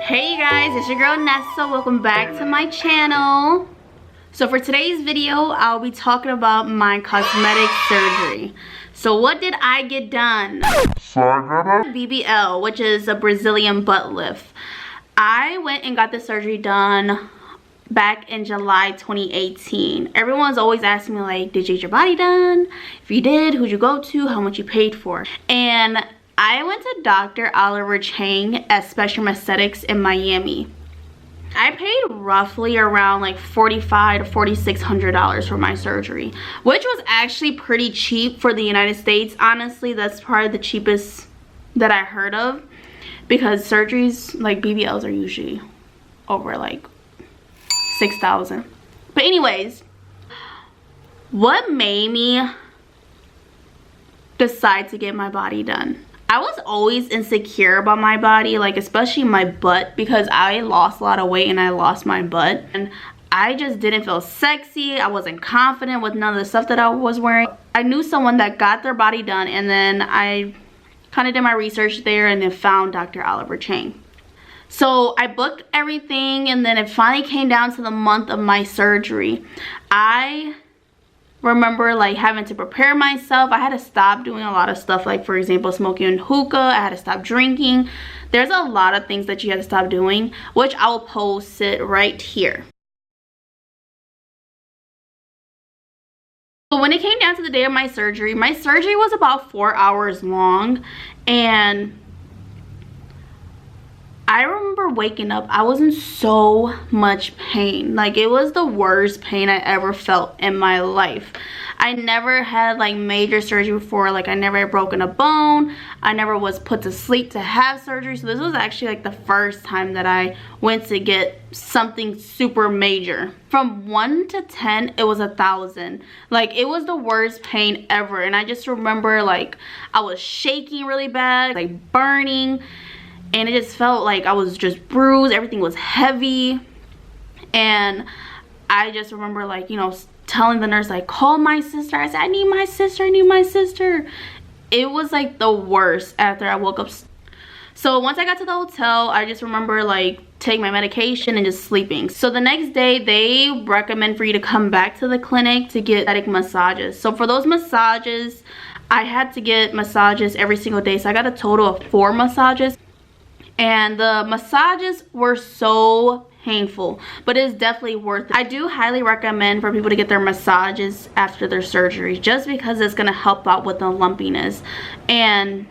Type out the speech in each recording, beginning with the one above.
Hey you guys, it's your girl Nessa. Welcome back to my channel. So for today's video, I'll be talking about my cosmetic surgery. So what did I get done? BBL, which is a Brazilian butt lift. I went and got the surgery done back in July 2018. Everyone's always asking me like, did you get your body done? If you did, who'd you go to? How much you paid for? And I went to Dr. Olive Chang at Spectrum Aesthetics in Miami. I paid roughly around like $4,500 to $4,600 for my surgery, which was actually pretty cheap for the United States. Honestly, that's probably the cheapest that I heard of, because surgeries like BBLs are usually over like $6,000. But anyways, what made me decide to get my body done? I was always insecure about my body, like especially my butt, because I lost a lot of weight and I lost my butt. And I just didn't feel sexy. I wasn't confident with none of the stuff that I was wearing. I knew someone that got their body done, and then I kind of did my research there and then found Dr. Olive Chang. So I booked everything, and then it finally came down to the month of my surgery. I remember like having to prepare myself. I had to stop doing a lot of stuff, like for example smoking hookah. I had to stop drinking. There's a lot of things that you have to stop doing, which I will post it right here. So when it came down to the day of my surgery was about 4 hours long, and I remember waking up, I was in so much pain. Like it was the worst pain I ever felt in my life. I never had like major surgery before. Like I never had broken a bone. I never was put to sleep to have surgery. So this was actually like the first time that I went to get something super major. From 1 to 10, it was 1,000. Like it was the worst pain ever. And I just remember like I was shaking really bad, like burning. And it just felt like I was just bruised. Everything was heavy. And I just remember like, you know, telling the nurse like, call my sister. I said, I need my sister, I need my sister. It was like the worst after I woke up. So once I got to the hotel, I just remember like taking my medication and just sleeping. So the next day, they recommend for you to come back to the clinic to get aesthetic massages. So for those massages, I had to get massages every single day. So I got a total of 4 massages. And the massages were so painful, but it's definitely worth it. I do highly recommend for people to get their massages after their surgery, just because it's going to help out with the lumpiness. And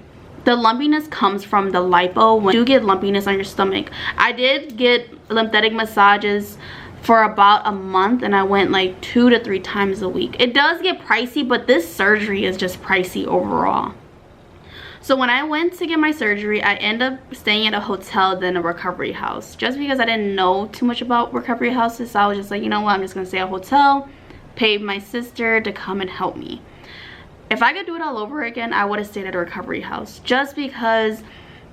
the lumpiness comes from the lipo. When you get lumpiness on your stomach, I did get lymphatic massages for about a month, and I went like 2 to 3 times a week. It does get pricey, but this surgery is just pricey overall. So when I went to get my surgery, I ended up staying at a hotel than a recovery house, just because I didn't know too much about recovery houses. So I was just like, you know what, I'm just gonna stay at a hotel, pay my sister to come and help me. If I could do it all over again, I would have stayed at a recovery house, just because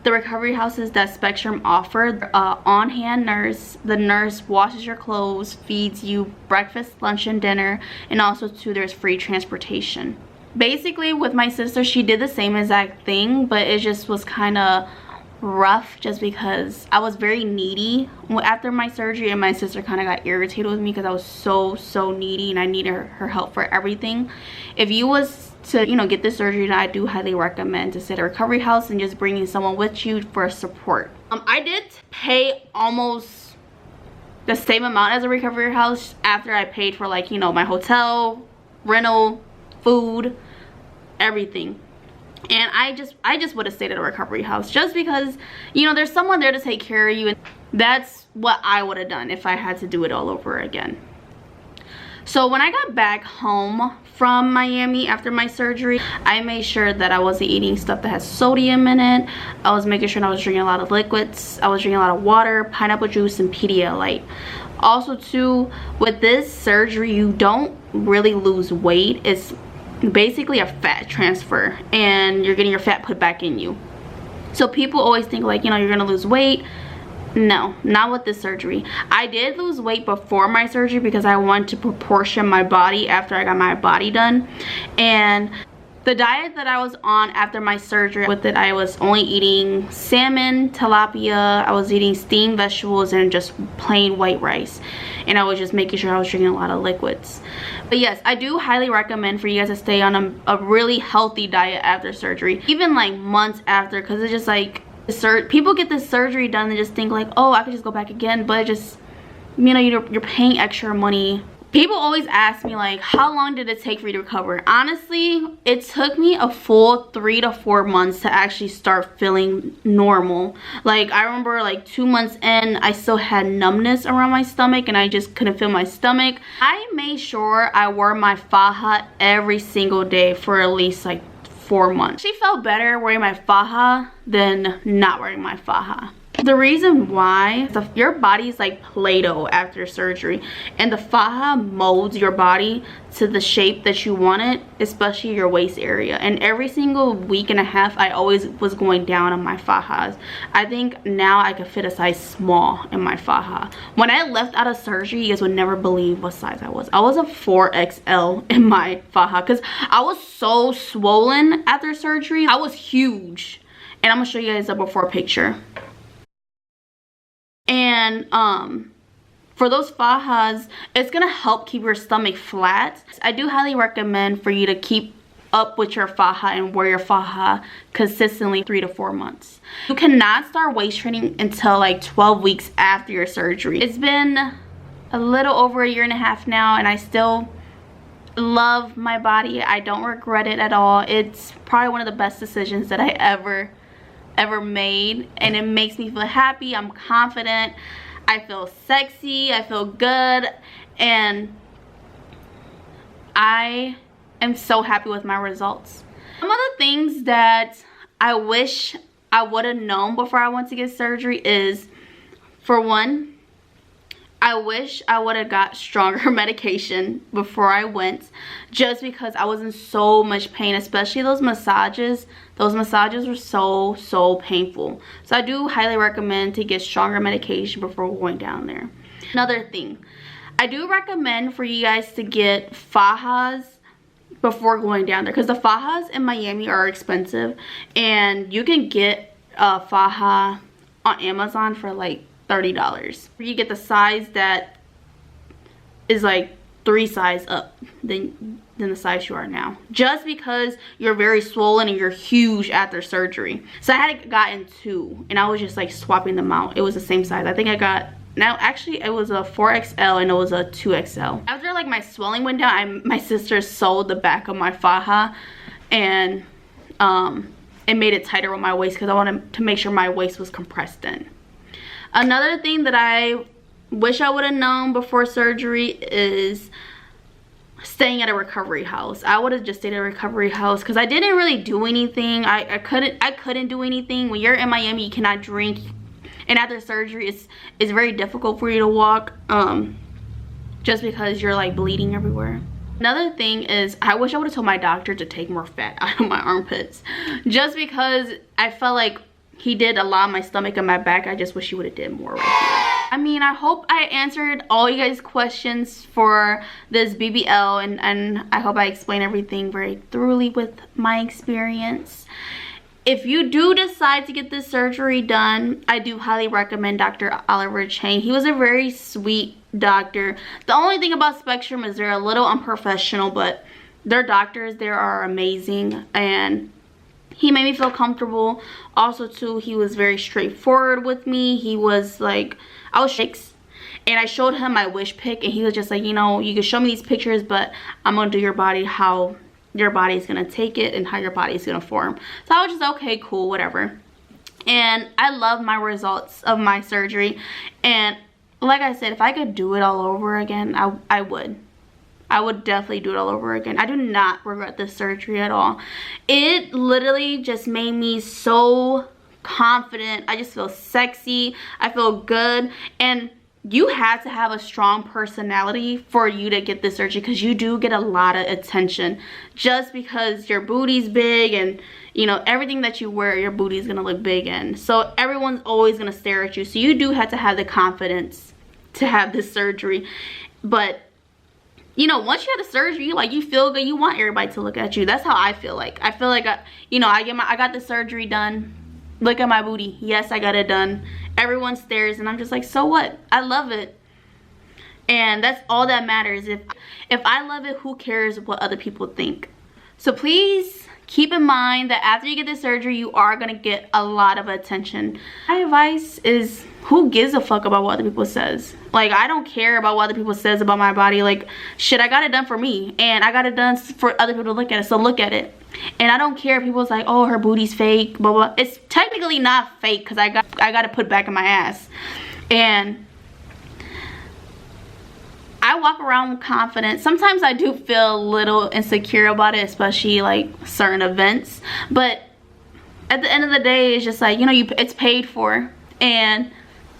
the recovery houses that Spectrum offered, on-hand nurse. The nurse washes your clothes, feeds you breakfast, lunch, and dinner, and also too, there's free transportation. Basically with my sister, she did the same exact thing, but it just was kind of rough, just because I was very needy after my surgery, and my sister kind of got irritated with me because I was so needy and I needed her help for everything. If you was to, you know, get this surgery, I do highly recommend to stay at a recovery house and just bringing someone with you for support. I did pay almost the same amount as a recovery house after I paid for, like, you know, my hotel, rental, food, everything. And I just would have stayed at a recovery house, just because, you know, there's someone there to take care of you, and that's what I would have done if I had to do it all over again. So when I got back home from Miami after my surgery, I made sure that I wasn't eating stuff that has sodium in it. I was making sure I was drinking a lot of liquids. I was drinking a lot of water, pineapple juice, and Pedialyte. Also too, with this surgery, you don't really lose weight. It's basically a fat transfer, and you're getting your fat put back in you. So people always think like, you know, you're gonna lose weight. No, not with this surgery. I did lose weight before my surgery because I wanted to proportion my body after I got my body done, and The diet that I was on after my surgery, with it, I was only eating salmon, tilapia, I was eating steamed vegetables, and just plain white rice. And I was just making sure I was drinking a lot of liquids. But yes, I do highly recommend for you guys to stay on a really healthy diet after surgery. Even like months after, because it's just like, people get this surgery done and just think like, oh, I could just go back again. But it just, you know, you're paying extra money. People always ask me like, how long did it take for you to recover? Honestly, it took me a full 3 to 4 months to actually start feeling normal. Like, I remember like 2 months in, I still had numbness around my stomach and I just couldn't feel my stomach. I made sure I wore my faja every single day for at least like 4 months. She felt better wearing my faja than not wearing my faja. The reason why, your body's like Play-Doh after surgery, and the faja molds your body to the shape that you want it, especially your waist area. And every single week and a half, I always was going down on my fajas. I think now I could fit a size small in my faja. When I left out of surgery, you guys would never believe what size I was. I was a 4XL in my faja because I was so swollen after surgery. I was huge. And I'm gonna show you guys a before picture. And for those fajas, it's gonna help keep your stomach flat. I do highly recommend for you to keep up with your faja and wear your faja consistently 3 to 4 months. You cannot start waist training until like 12 weeks after your surgery. It's been a little over 1.5 years now, and I still love my body. I don't regret it at all. It's probably one of the best decisions that I ever made, and it makes me feel happy. I'm confident, I feel sexy, I feel good, and I am so happy with my results. Some of the things that I wish I would have known before I went to get surgery is, for one, I wish I would have got stronger medication before I went, just because I was in so much pain, especially those massages. Those massages were so painful. So I do highly recommend to get stronger medication before going down there. Another thing, I do recommend for you guys to get fajas before going down there, because the fajas in Miami are expensive, and you can get a faja on Amazon for like $30. You get the size that is like 3 sizes up than the size you are now, just because you're very swollen and you're huge after surgery. So I had gotten 2, and I was just like swapping them out. It was the same size. I think I got, now actually it was a 4XL and it was a 2XL. After like my swelling went down, my sister sewed the back of my faja, and it made it tighter with my waist because I wanted to make sure my waist was compressed in. Another thing that I wish I would have known before surgery is staying at a recovery house. I would have just stayed at a recovery house because I didn't really do anything. I couldn't do anything. When you're in Miami, you cannot drink, and after surgery it's very difficult for you to walk, just because you're like bleeding everywhere. Another thing is, I wish I would have told my doctor to take more fat out of my armpits, just because I felt like he did a lot of my stomach and my back. I just wish he would have did more right here. I mean, I hope I answered all you guys' questions for this BBL, and I hope I explained everything very thoroughly with my experience. If you do decide to get this surgery done, I do highly recommend Dr. Olive Chang. He was a very sweet doctor. The only thing about Spectrum is they're a little unprofessional, but their doctors there are amazing, and he made me feel comfortable. Also too, he was very straightforward with me. He was like, I was shakes, and I showed him my wish pic, and he was just like, you know, you can show me these pictures, but I'm gonna do your body how your body is gonna take it and how your body is gonna form. So I was just, okay, cool, whatever. And I love my results of my surgery, and like I said, if I could do it all over again, I would. I would definitely do it all over again. I do not regret this surgery at all. It literally just made me so confident. I just feel sexy. I feel good. And you have to have a strong personality for you to get this surgery, because you do get a lot of attention just because your booty's big, and you know, everything that you wear, your booty's gonna look big in. So everyone's always gonna stare at you. So you do have to have the confidence to have this surgery. But you know, once you had the surgery, like, you feel good, you want everybody to look at you. That's how I feel like. I feel like, you know, I got the surgery done. Look at my booty. Yes, I got it done. Everyone stares, and I'm just like, so what? I love it. And that's all that matters. If I love it, who cares what other people think? So please keep in mind that after you get the surgery, you are going to get a lot of attention. My advice is, who gives a fuck about what other people says? Like, I don't care about what other people says about my body. Like, shit, I got it done for me, and I got it done for other people to look at it. So look at it. And I don't care if people's like, oh, her booty's fake, blah blah. It's technically not fake, because I got to put back in my ass. And I walk around confident. Sometimes I do feel a little insecure about it, especially like certain events. But at the end of the day, it's just like, you know, it's paid for. And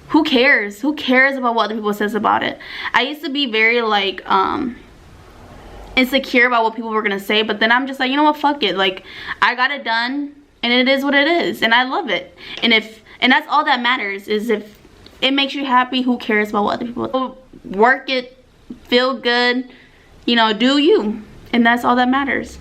who cares? Who cares about what other people says about it? I used to be very like insecure about what people were gonna say, but then I'm just like, you know what, fuck it. Like, I got it done, and it is what it is, and I love it. And that's all that matters, is if it makes you happy, who cares about what other people work it, feel good, you know, do you. And that's all that matters,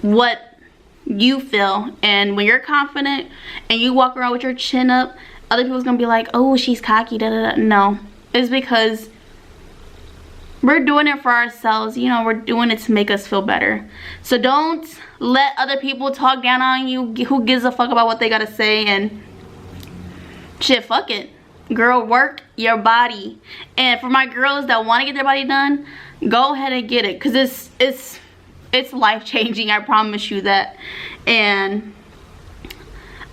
what you feel. And when you're confident and you walk around with your chin up, other people's gonna be like, oh, she's cocky, da da da. No, it's because we're doing it for ourselves. You know, we're doing it to make us feel better. So don't let other people talk down on you. Who gives a fuck about what they gotta say? And shit, fuck it. Girl, work your body. And for my girls that want to get their body done, go ahead and get it, because it's life-changing. I promise you that. And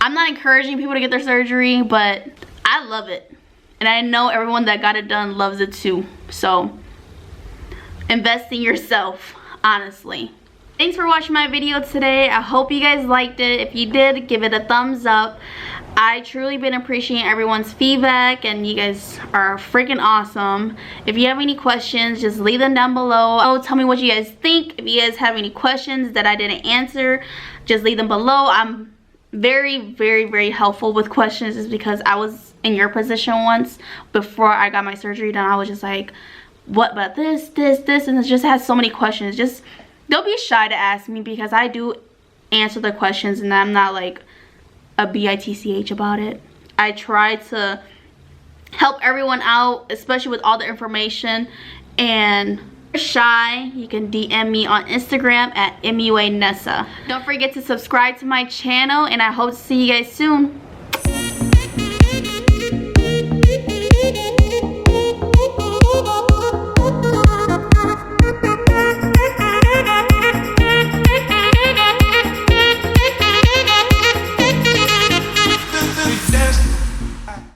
I'm not encouraging people to get their surgery, but I love it, and I know everyone that got it done loves it too. So invest in yourself, honestly. Thanks for watching my video today. I hope you guys liked it. If you did, give it a thumbs up. I truly been appreciating everyone's feedback, and you guys are freaking awesome. If you have any questions, just leave them down below. Oh, tell me what you guys think. If you guys have any questions that I didn't answer, just leave them below. I'm very, very, very helpful with questions, is because I was in your position once before I got my surgery done. I was just like, what about this, and it just has so many questions. Just don't be shy to ask me, because I do answer the questions, and I'm not like a bitch about it. I try to help everyone out, especially with all the information. And if you're shy, you can DM me on Instagram at MUA Nessa. Don't forget to subscribe to my channel, and I hope to see you guys soon.